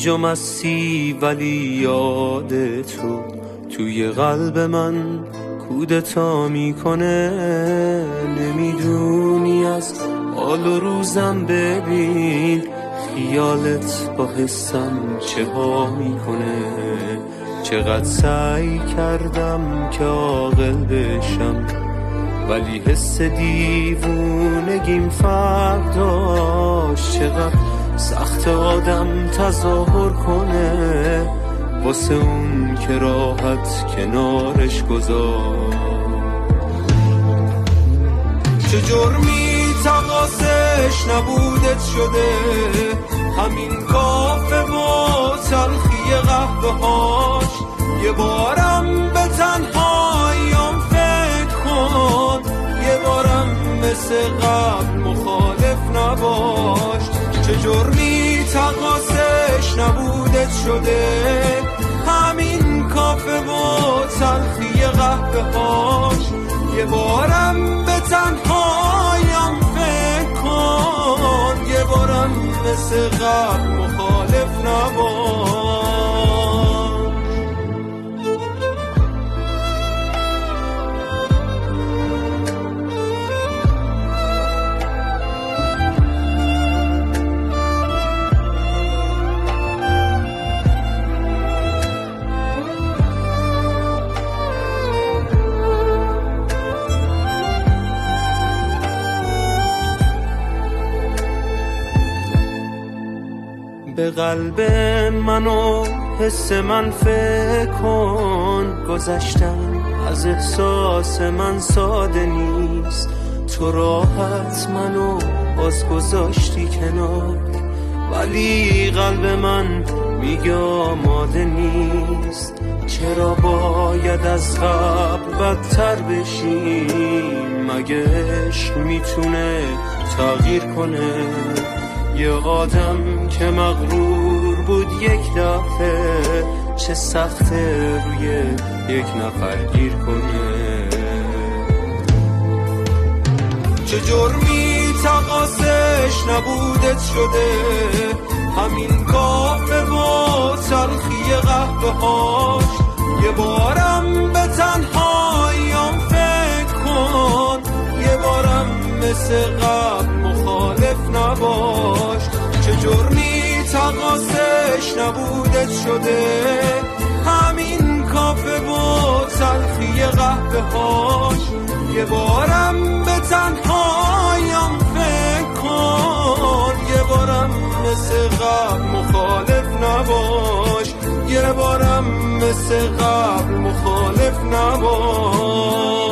گیج و مستی ولی یاد تو توی قلب من کودتا میکنه. نمیدونی از حال و روزم ببین خیالت با حسم چه ها میکنه. چقدر سعی کردم که عاقل بشم ولی حس دیوونگیم فرق داشت. چقدر سخت آدم تظاهر کنه واسه اون که راحت کنارش گذاشت. چه جرمی تقاصش نبودت شده همین کافه و تلخی قهوه هاش. یه بارم به تنهاییام فکر کن، یه بارم مثل قبل مخالف نباش. چه جرمی تقاصش نبودت شده همین کافه و تلخی قهوه هاش. یه بارم به تنهاییام فکر کن، یه بارم مثل قبل مخالف نباش. به قلب من و حس من فکر کن. گذشتن از احساس من ساده نیست. تو راحت منو باز گذاشتی کنار ولی قلب من میگه آماده نیست. چرا باید از قبل بدتر بشیم؟ مگه عشق میتونه تغییر کنه؟ یه آدم که مغرور بود یک دفعه چه سخته روی یک نفر گیر کنه. چه جرمی تقاصش نبودت شده همین کافه و تلخی قهوه هاش. یه بارم به تنهاییام فکر کن، یه بارم مثل قبل مخالف نباش. چه جرمی تقاصش نبودت شده همین کافه و تلخی قهوه هاش. یه بارم به تنهاییام فکر کن، یه بارم مثل قبل مخالف نباش. یه بارم مثل قبل مخالف نباش.